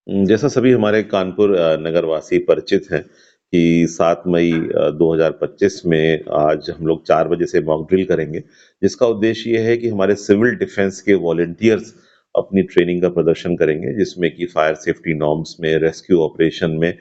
जैसा सभी हमारे कानपुर नगरवासी परिचित हैं कि 7 मई 2025 में आज हम लोग 4 बजे से मॉक ड्रिल करेंगे, जिसका उद्देश्य ये है कि हमारे सिविल डिफेंस के वॉलंटियर्स अपनी ट्रेनिंग का प्रदर्शन करेंगे, जिसमें कि फायर सेफ्टी नॉर्म्स में, रेस्क्यू ऑपरेशन में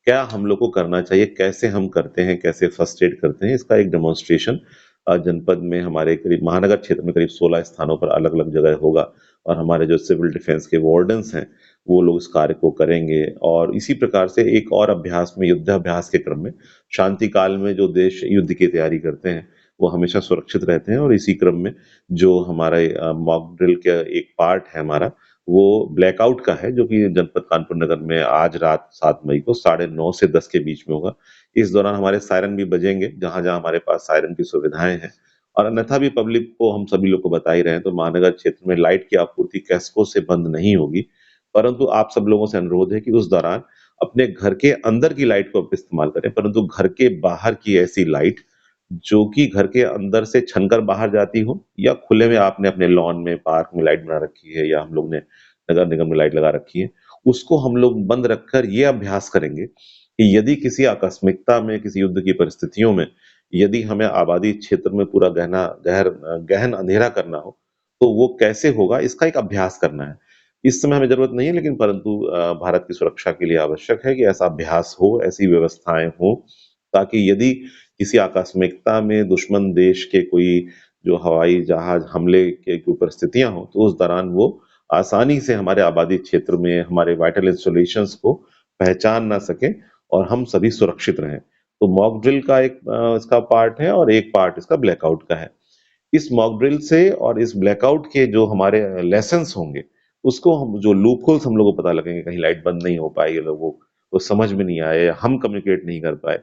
क्या हम लोग को करना चाहिए, कैसे हम करते हैं, कैसे फर्स्ट एड करते हैं, इसका एक डेमोंस्ट्रेशन जनपद में हमारे करीब महानगर क्षेत्र में करीब 16 स्थानों पर अलग-अलग जगह होगा और हमारे जो सिविल डिफेंस के वार्डन्स हैं, वो लोग इस कार्य को करेंगे और इसी प्रकार से एक और अभ्यास में युद्धाभ्यास के क्रम में शांति काल में जो देश युद्ध की तैयारी करते हैं, वो हमेशा सुरक्षित रहते हैं और इसी क्रम में जो हमारे मॉक ड्रिल का एक पार्ट है हमारा, वो ब्लैकआउट का है, जो कि जनपद कानपुर नगर में आज रात 7 मई को साढ़े 9 से 10 के बीच में होगा। इस दौरान हमारे सायरन भी बजेंगे, जहाँ-जहाँ हमारे पास सायरन की सुविधाएँ हैं और अन्यथा भी पब्लिक को हम सभी लोग को बता ही रहे हैं, तो महानगर क्षेत्र में लाइट की आपूर्ति कैस्को से बंद नहीं होगी। परंतु आप सब लोगों से अनुरोध है कि उस दौरान अपने घर के अंदर की लाइट को आप इस्तेमाल करें, परंतु घर के बाहर की ऐसी लाइट जो कि घर के अंदर से छनकर बाहर जाती हो या खुले में आपने अपने लॉन में, पार्क में लाइट बना रखी है या हम लोग ने नगर निगम में लाइट लगा रखी है, उसको हम लोग बंद रखकर ये अभ्यास करेंगे कि यदि किसी आकस्मिकता में, किसी युद्ध की परिस्थितियों में, यदि हमें आबादी क्षेत्र में पूरा गहन अंधेरा करना हो, तो वो कैसे होगा, इसका एक अभ्यास करना है। इस समय हमें ज़रूरत नहीं है लेकिन परंतु भारत की सुरक्षा के लिए आवश्यक है कि ऐसा अभ्यास हो, ऐसी व्यवस्थाएँ हों, ताकि यदि किसी आकस्मिकता में दुश्मन देश के कोई जो हवाई जहाज़ हमले के कोई परिस्थितियाँ हों, तो उस दौरान वो आसानी से हमारे आबादी क्षेत्र में, हमारे वाइटल इंस्टॉलेशंस को पहचान ना सकें और हम सभी सुरक्षित रहें। तो मॉक ड्रिल का एक इसका पार्ट है और एक पार्ट इसका ब्लैकआउट का है। इस मॉक ड्रिल से और इस ब्लैकआउट के जो हमारे लेसन्स होंगे, उसको हम जो लूप होल्स हम लोगों को पता लगेंगे, कहीं लाइट बंद नहीं हो पाई लोगों को समझ में नहीं आया या हम कम्युनिकेट नहीं कर पाए।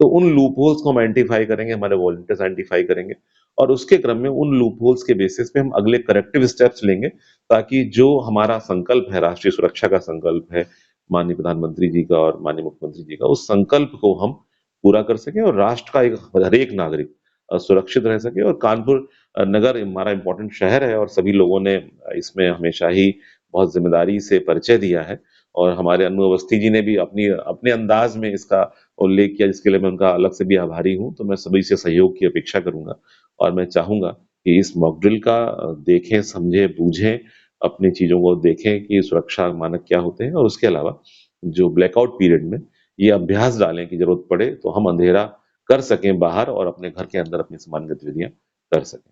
तो उन लूप होल्स को हम आइडेंटिफ़ाई करेंगे, हमारे वॉलंटियर्स आइडेंटिफ़ाई करेंगे और उसके क्रम में उन लूप होल्स के बेसिस पे हम अगले करेक्टिव स्टेप्स लेंगे, ताकि जो हमारा संकल्प है, राष्ट्रीय सुरक्षा का संकल्प है, माननीय प्रधानमंत्री जी का और माननीय मुख्यमंत्री जी का, उस संकल्प को हम पूरा कर सकें और राष्ट्र का एक हर एक नागरिक सुरक्षित रह सके और कानपुर नगर हमारा इम्पोर्टेंट शहर है और सभी लोगों ने इसमें हमेशा ही बहुत ज़िम्मेदारी से परिचय दिया है और हमारे अनु अवस्थी जी ने भी अपने अंदाज़ में इसका उल्लेख किया, जिसके लिए मैं उनका अलग से भी आभारी हूँ। तो मैं सभी से सहयोग की अपेक्षा करूँगा और मैं चाहूँगा कि इस मॉक ड्रिल का देखें, समझें, बूझें, अपनी चीज़ों को देखें कि सुरक्षा मानक क्या होते हैं और उसके अलावा जो ब्लैकआउट पीरियड में ये अभ्यास डालें कि ज़रूरत पड़े तो हम अंधेरा कर सकें बाहर और अपने घर के अंदर अपनी सामान्य गतिविधियाँ कर सकें।